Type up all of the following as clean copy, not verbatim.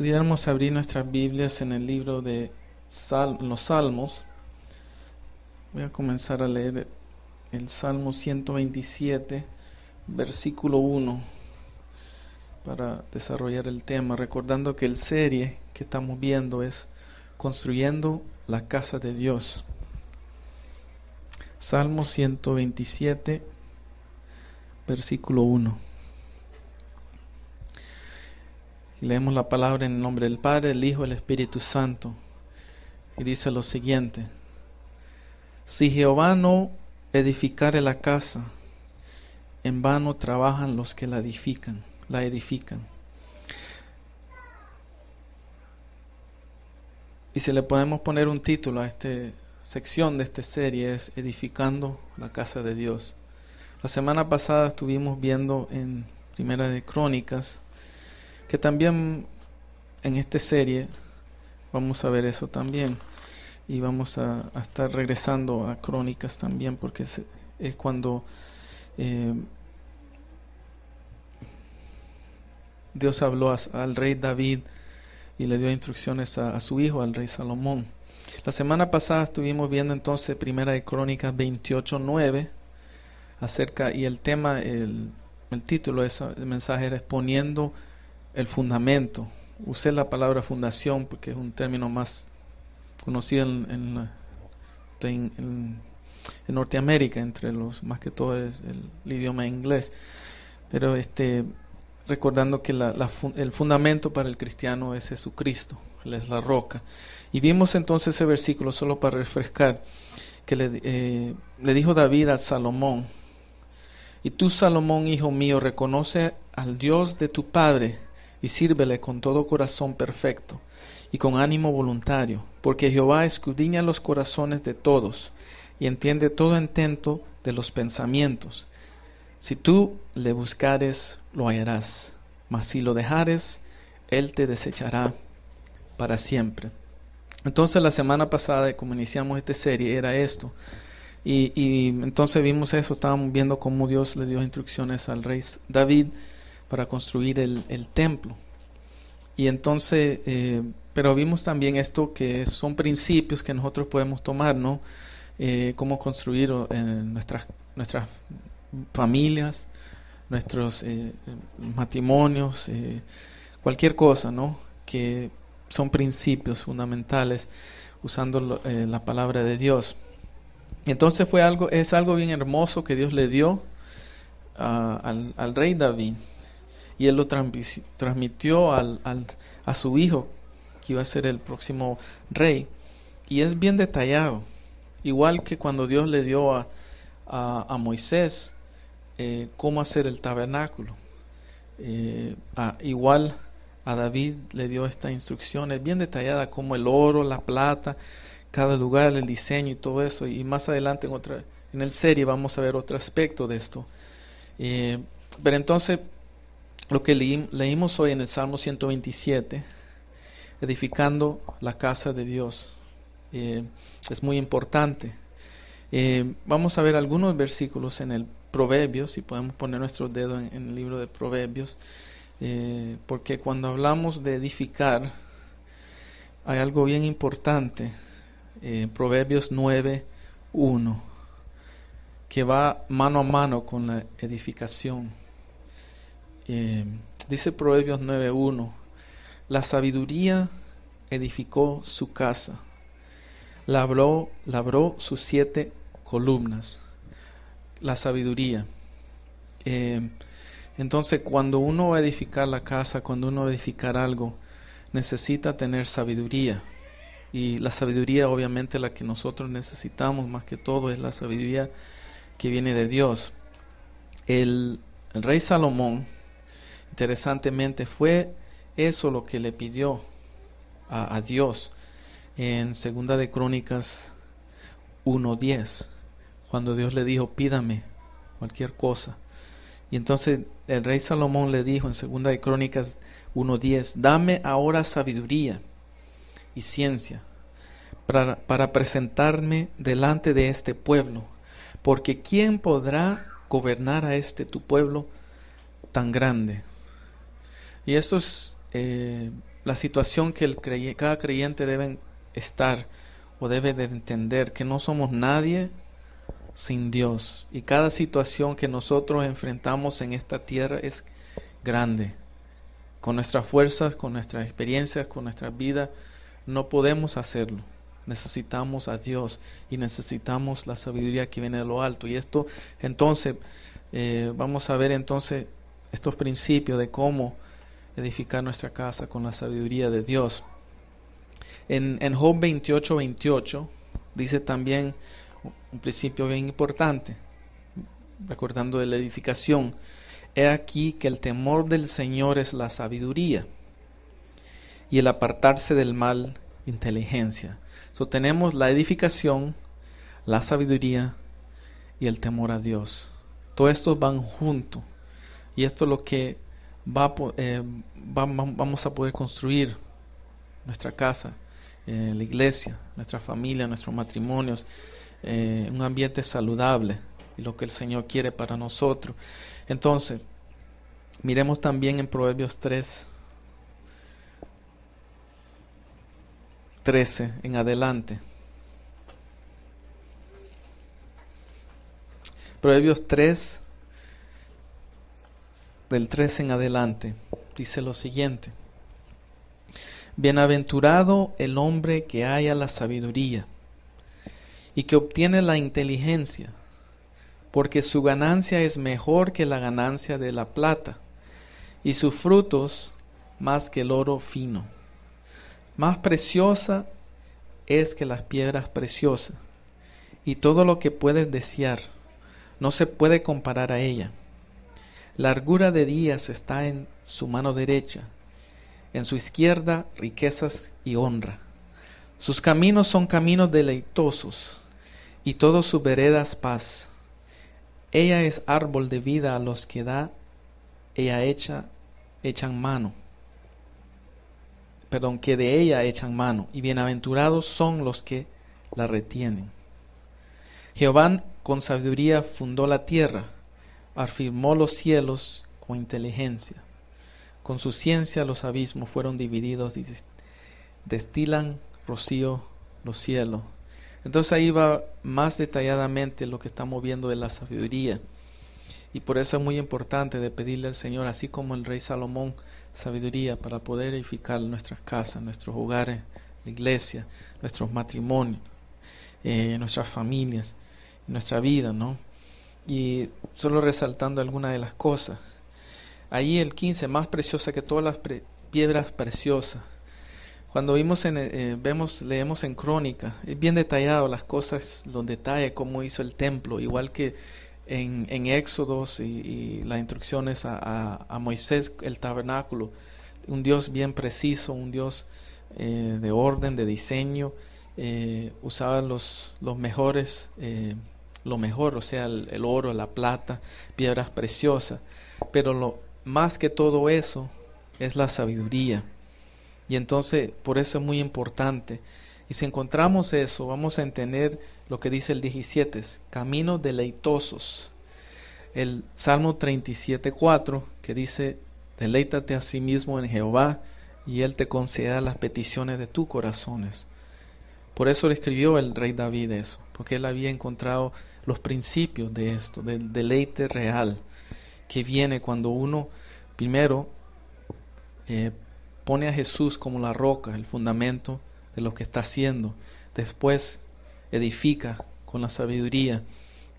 pudiéramos abrir nuestras Biblias en el libro de los Salmos. Voy a comenzar a leer el Salmo 127, versículo 1, para desarrollar el tema, recordando que el serie que estamos viendo es Construyendo la Casa de Dios. Salmo 127, versículo 1. Y leemos la palabra en el nombre del Padre, el Hijo y el Espíritu Santo. Y dice lo siguiente: Si Jehová no edificare la casa, en vano trabajan los que la edifican. Y si le podemos poner un título a esta sección de esta serie, es Edificando la Casa de Dios. La semana pasada estuvimos viendo en Primera de Crónicas, que también en esta serie vamos a ver eso también. Y vamos a estar regresando a Crónicas también, porque es cuando Dios habló al rey David y le dio instrucciones a su hijo, al rey Salomón. La semana pasada estuvimos viendo entonces Primera de Crónicas 28:9 y el tema, el título de ese mensaje era Exponiendo el Fundamento. Usé la palabra fundación porque es un término más conocido en Norteamérica, entre los, más que todo es el idioma inglés, pero recordando que el fundamento para el cristiano es Jesucristo, Él es la roca. Y vimos entonces ese versículo, solo para refrescar, que le dijo David a Salomón: y tú, Salomón, hijo mío, reconoce al Dios de tu padre y sírvele con todo corazón perfecto y con ánimo voluntario, porque Jehová escudriña los corazones de todos y entiende todo intento de los pensamientos. Si tú le buscares, lo hallarás, mas si lo dejares, él te desechará para siempre. Entonces la semana pasada, como iniciamos esta serie, era esto. Y entonces vimos eso, estábamos viendo cómo Dios le dio instrucciones al rey David para construir el templo. Y entonces, pero vimos también esto, que son principios que nosotros podemos tomar, ¿no? Cómo construir nuestras familias, nuestros matrimonios, cualquier cosa, ¿no? Que son principios fundamentales usando la palabra de Dios. Entonces es algo bien hermoso que Dios le dio al rey David, y él lo transmitió a su hijo, que iba a ser el próximo rey, y es bien detallado, igual que cuando Dios le dio a Moisés cómo hacer el tabernáculo. Igual a David le dio esta instrucción, es bien detallada, como el oro, la plata, cada lugar, el diseño y todo eso. Y más adelante en el serie vamos a ver otro aspecto de esto. Pero entonces, lo que leímos hoy en el Salmo 127, edificando la casa de Dios, es muy importante. Vamos a ver algunos versículos en el Proverbios, si podemos poner nuestro dedo en el libro de Proverbios, porque cuando hablamos de edificar, hay algo bien importante. Proverbios 9:1, que va mano a mano con la edificación. Dice Proverbios 9:1: la sabiduría edificó su casa, labró sus 7 columnas. La sabiduría. Entonces, cuando uno va a edificar la casa, cuando uno va a edificar algo, necesita tener sabiduría. Y la sabiduría, obviamente, la que nosotros necesitamos más que todo, es la sabiduría que viene de Dios. El rey Salomón, interesantemente, fue eso lo que le pidió a Dios en Segunda de Crónicas 1:10, cuando Dios le dijo: pídame cualquier cosa. Y entonces el rey Salomón le dijo en Segunda de Crónicas 1:10: dame ahora sabiduría y ciencia para presentarme delante de este pueblo, porque ¿quién podrá gobernar a tu pueblo tan grande? Y esto es la situación que cada creyente debe estar o debe de entender, que no somos nadie sin Dios. Y cada situación que nosotros enfrentamos en esta tierra es grande. Con nuestras fuerzas, con nuestras experiencias, con nuestra vida, no podemos hacerlo. Necesitamos a Dios y necesitamos la sabiduría que viene de lo alto. Y esto, entonces, vamos a ver entonces estos principios de cómo edificar nuestra casa con la sabiduría de Dios. En Job 28:28 dice también un principio bien importante, recordando de la edificación. He aquí que el temor del Señor es la sabiduría, y el apartarse del mal, inteligencia. So, tenemos la edificación, la sabiduría y el temor a Dios. Todos estos van juntos, y esto es lo que vamos a poder construir nuestra casa, la iglesia, nuestra familia, nuestros matrimonios, un ambiente saludable y lo que el Señor quiere para nosotros. Entonces, miremos también en Proverbios 3:13 en adelante. Proverbios 3, del 13 en adelante, dice lo siguiente: Bienaventurado el hombre que halla la sabiduría y que obtiene la inteligencia, porque su ganancia es mejor que la ganancia de la plata, y sus frutos más que el oro fino. Más preciosa es que las piedras preciosas, y todo lo que puedes desear no se puede comparar a ella. Largura de días está en su mano derecha, en su izquierda riquezas y honra. Sus caminos son caminos deleitosos, y todas sus veredas paz. Ella es árbol de vida a los que da, echan mano. Que de ella echan mano, y bienaventurados son los que la retienen. Jehová con sabiduría fundó la tierra, afirmó los cielos con inteligencia. Con su ciencia los abismos fueron divididos y destilan rocío los cielos. Entonces ahí va más detalladamente lo que estamos viendo de la sabiduría. Y por eso es muy importante de pedirle al Señor, así como el rey Salomón, sabiduría para poder edificar nuestras casas, nuestros hogares, la iglesia, nuestros matrimonios, nuestras familias, nuestra vida, ¿no? Y solo resaltando algunas de las cosas. Ahí el 15, más preciosa que todas las piedras preciosas. Cuando leemos en Crónica, es bien detallado las cosas, los detalles, cómo hizo el templo, igual que en Éxodos y las instrucciones a Moisés, el tabernáculo. Un Dios bien preciso, un Dios de orden, de diseño. Usaba los mejores, lo mejor, o sea, el oro, la plata, piedras preciosas. Pero lo más que todo eso es la sabiduría. Y entonces por eso es muy importante. Y si encontramos eso, vamos a entender lo que dice el 17, caminos deleitosos. El Salmo 37:4, que dice: deleítate a sí mismo en Jehová, y Él te concederá las peticiones de tus corazones. Por eso le escribió el rey David eso, porque él había encontrado los principios de esto, del deleite real, que viene cuando uno primero pone a Jesús como la roca, el fundamento de lo que está haciendo. Después edifica con la sabiduría,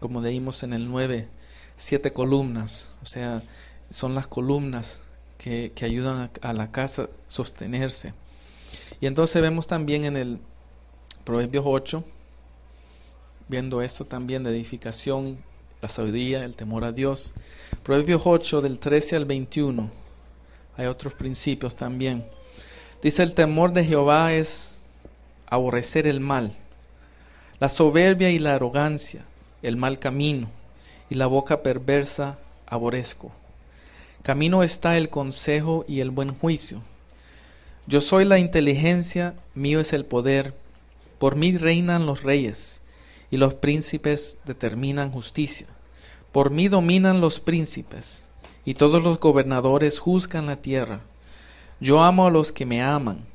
como leímos en el 9, 7 columnas. O sea, son las columnas que ayudan a la casa a sostenerse. Y entonces vemos también en el Proverbios 8, viendo esto también de edificación, la sabiduría, el temor a Dios. Proverbios 8, del 13 al 21. Hay otros principios también. Dice: el temor de Jehová es aborrecer el mal, la soberbia y la arrogancia, el mal camino, y la boca perversa aborrezco. Camino está el consejo y el buen juicio. Yo soy la inteligencia, mío es el poder. Por mí reinan los reyes, y los príncipes determinan justicia. Por mí dominan los príncipes, y todos los gobernadores juzgan la tierra. Yo amo a los que me aman,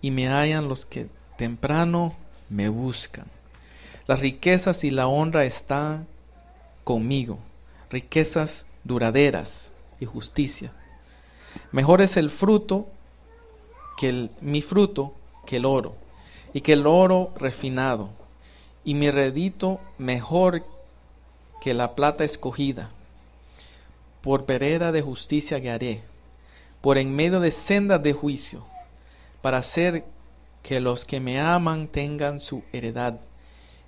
y me hallan los que temprano me buscan. Las riquezas y la honra están conmigo, riquezas duraderas y justicia. Mejor es el fruto mi fruto que el oro, y que el oro refinado, y mi rédito mejor que la plata escogida. Por vereda de justicia guiaré, por en medio de sendas de juicio, para hacer que los que me aman tengan su heredad,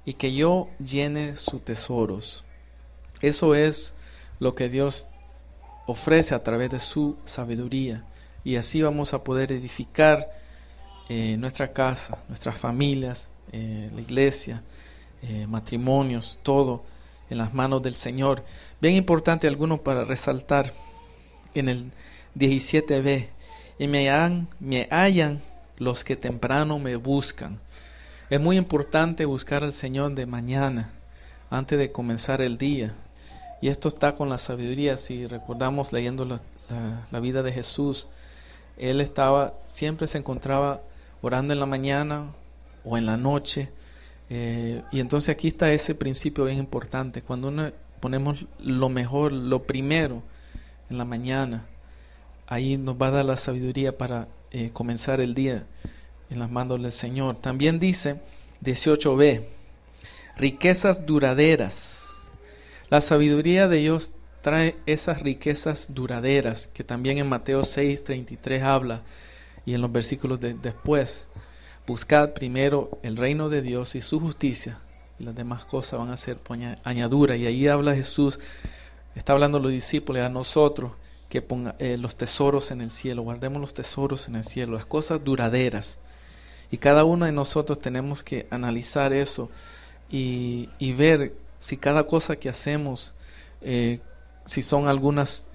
y que yo llene sus tesoros. Eso es lo que Dios ofrece a través de su sabiduría, y así vamos a poder edificar nuestra casa, nuestras familias, la iglesia, matrimonios, todo en las manos del Señor. Bien importante algunos para resaltar en el 17b: y me hallan los que temprano me buscan. Es muy importante buscar al Señor de mañana, antes de comenzar el día. Y esto está con la sabiduría. Si recordamos leyendo la vida de Jesús, Él siempre se encontraba orando en la mañana o en la noche. Y entonces aquí está ese principio bien importante. Cuando ponemos lo mejor, lo primero en la mañana, ahí nos va a dar la sabiduría para comenzar el día en las manos del Señor. También dice 18b: riquezas duraderas. La sabiduría de Dios trae esas riquezas duraderas, que también en Mateo 6:33 habla, y en los versículos después: buscad primero el reino de Dios y su justicia, y las demás cosas van a ser añadura. Y ahí habla Jesús, está hablando a los discípulos, a nosotros, que ponga los tesoros en el cielo, guardemos los tesoros en el cielo, las cosas duraderas. Y cada uno de nosotros tenemos que analizar eso y ver si cada cosa que hacemos, si son algunas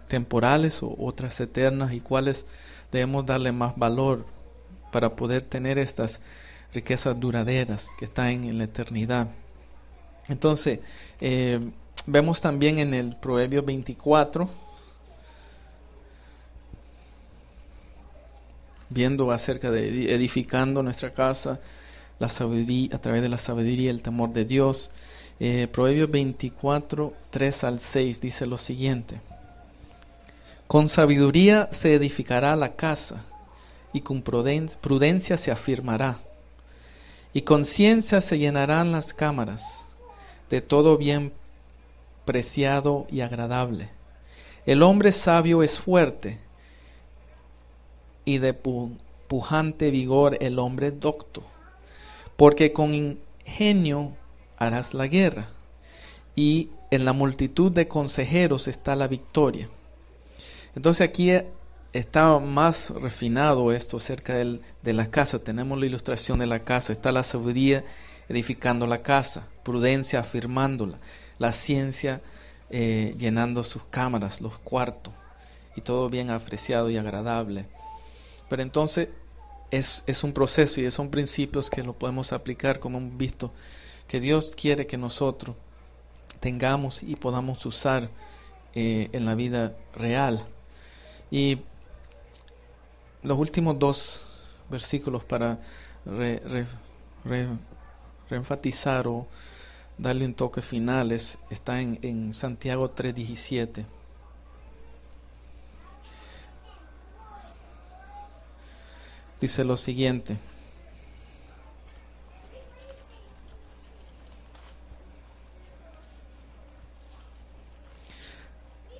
temporales o otras eternas, y cuáles debemos darle más valor para poder tener estas riquezas duraderas que están en la eternidad. Entonces, vemos también en el Proverbio 24, viendo acerca de edificando nuestra casa, la sabiduría, a través de la sabiduría y el temor de Dios. Proverbios 24, 3 al 6 dice lo siguiente: con sabiduría se edificará la casa, y con prudencia se afirmará, y con ciencia se llenarán las cámaras de todo bien preciado y agradable. El hombre sabio es fuerte, y de pujante vigor el hombre docto, porque con ingenio harás la guerra, y en la multitud de consejeros está la victoria. Entonces aquí está más refinado esto acerca de la casa. Tenemos la ilustración de la casa, está la sabiduría edificando la casa, prudencia afirmándola, la ciencia llenando sus cámaras, los cuartos, y todo bien apreciado y agradable. Pero entonces es un proceso, y son principios que lo podemos aplicar, como hemos visto, que Dios quiere que nosotros tengamos y podamos usar en la vida real. Y los últimos dos versículos para reenfatizar o darle un toque final está en Santiago 3:17. Dice lo siguiente: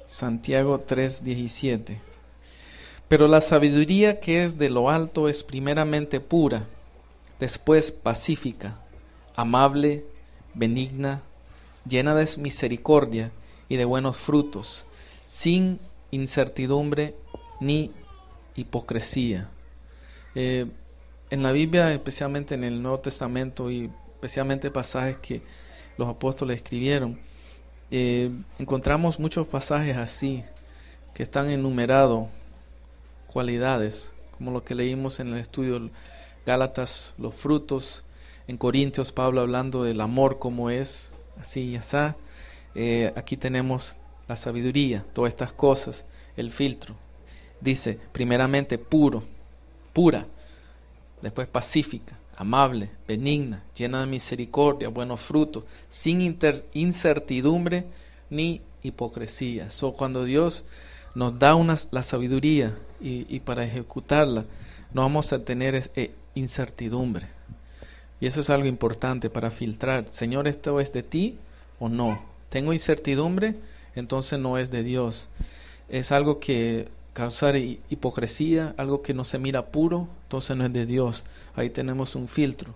Santiago 3:17: pero la sabiduría que es de lo alto es primeramente pura, después pacífica, amable, benigna, llena de misericordia y de buenos frutos, sin incertidumbre ni hipocresía. En la Biblia, especialmente en el Nuevo Testamento, y especialmente pasajes que los apóstoles escribieron, encontramos muchos pasajes así que están enumerados, cualidades, como lo que leímos en el estudio Gálatas, los frutos. En Corintios, Pablo hablando del amor como es, así y así. Aquí tenemos la sabiduría, todas estas cosas, el filtro, Dice, primeramente puro, pura, después pacífica, amable, benigna, llena de misericordia, buenos frutos, sin incertidumbre ni hipocresía. Cuando Dios nos da la sabiduría y para ejecutarla, no vamos a tener incertidumbre. Y eso es algo importante para filtrar. Señor, ¿esto es de ti o no? ¿Tengo incertidumbre? Entonces no es de Dios. Es algo que causar hipocresía, algo que no se mira puro, entonces no es de Dios. Ahí tenemos un filtro.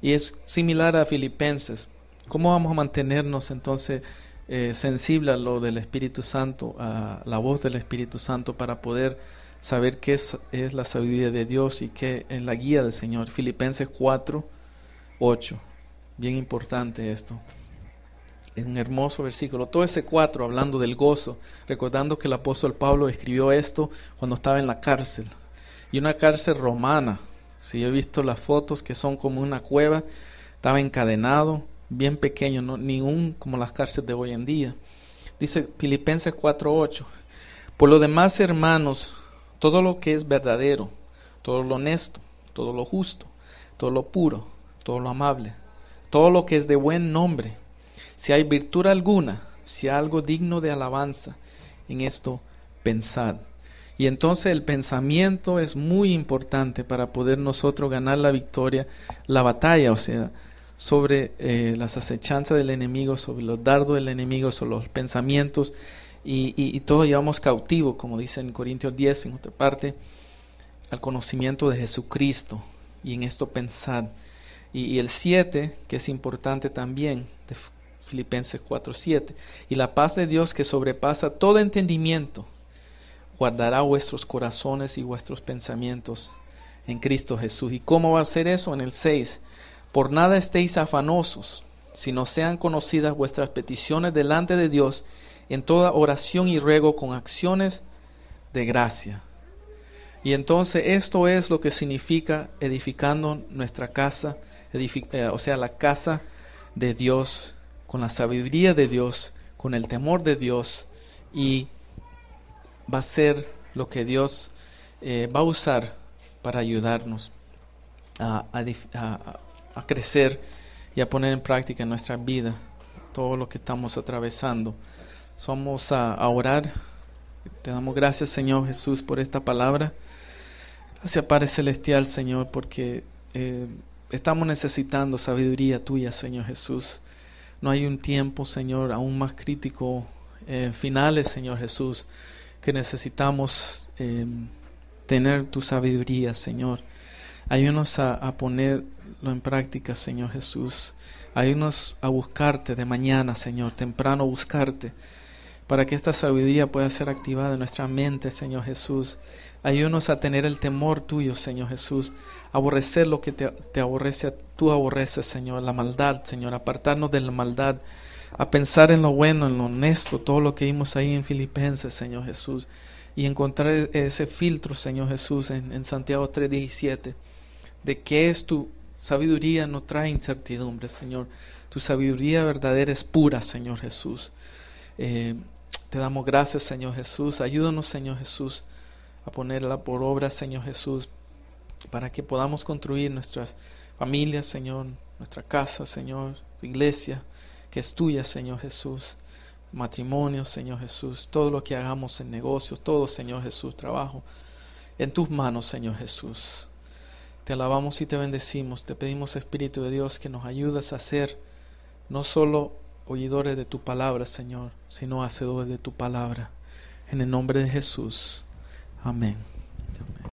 Y es similar a Filipenses. ¿Cómo vamos a mantenernos entonces sensibles a lo del Espíritu Santo, a la voz del Espíritu Santo, para poder saber qué es la sabiduría de Dios y qué es la guía del Señor? Filipenses 4:8. Bien importante esto. Es un hermoso versículo. Todo ese 4 hablando del gozo, recordando que el apóstol Pablo escribió esto cuando estaba en la cárcel. Y una cárcel romana. Si yo he visto las fotos que son como una cueva, estaba encadenado, bien pequeño, no como las cárceles de hoy en día. Dice Filipenses 4:8. Por lo demás, hermanos, todo lo que es verdadero, todo lo honesto, todo lo justo, todo lo puro, todo lo amable, todo lo que es de buen nombre, si hay virtud alguna, si hay algo digno de alabanza, en esto pensad. Y entonces el pensamiento es muy importante para poder nosotros ganar la victoria, la batalla, o sea, sobre las acechanzas del enemigo, sobre los dardos del enemigo, sobre los pensamientos, y todo llevamos cautivo, como dice en Corintios 10, en otra parte, al conocimiento de Jesucristo, y en esto pensad. Y el 7, que es importante también, de Filipenses 4:7, y la paz de Dios que sobrepasa todo entendimiento, guardará vuestros corazones y vuestros pensamientos en Cristo Jesús. ¿Y cómo va a ser eso? En el 6, por nada estéis afanosos, sino sean conocidas vuestras peticiones delante de Dios en toda oración y ruego con acciones de gracia. Y entonces esto es lo que significa edificando nuestra casa, o sea, la casa de Dios, con la sabiduría de Dios, con el temor de Dios, y va a ser lo que Dios va a usar para ayudarnos a crecer y a poner en práctica en nuestra vida todo lo que estamos atravesando. Vamos a orar. Te damos gracias, Señor Jesús, por esta palabra. Gracias, Padre Celestial, Señor, porque estamos necesitando sabiduría tuya, Señor Jesús. No hay un tiempo, Señor, aún más crítico, finales, Señor Jesús, que necesitamos tener tu sabiduría, Señor. Ayúdanos a ponerlo en práctica, Señor Jesús. Ayúdanos a buscarte de mañana, Señor, temprano buscarte, para que esta sabiduría pueda ser activada en nuestra mente, Señor Jesús. Ayúdanos a tener el temor tuyo, Señor Jesús. Aborrecer lo que te aborrece, tú aborreces, Señor. La maldad, Señor. Apartarnos de la maldad. A pensar en lo bueno, en lo honesto. Todo lo que vimos ahí en Filipenses, Señor Jesús. Y encontrar ese filtro, Señor Jesús, en Santiago 3:17. De que es tu sabiduría, no trae incertidumbre, Señor. Tu sabiduría verdadera es pura, Señor Jesús. Te damos gracias, Señor Jesús. Ayúdanos, Señor Jesús, a ponerla por obra, Señor Jesús, para que podamos construir nuestras familias, Señor, nuestra casa, Señor, tu iglesia, que es tuya, Señor Jesús, matrimonio, Señor Jesús, todo lo que hagamos en negocios, todo, Señor Jesús, trabajo, en tus manos, Señor Jesús. Te alabamos y te bendecimos. Te pedimos, Espíritu de Dios, que nos ayudes a ser no solo oidores de tu palabra, Señor, sino hacedores de tu palabra. En el nombre de Jesús. Amén.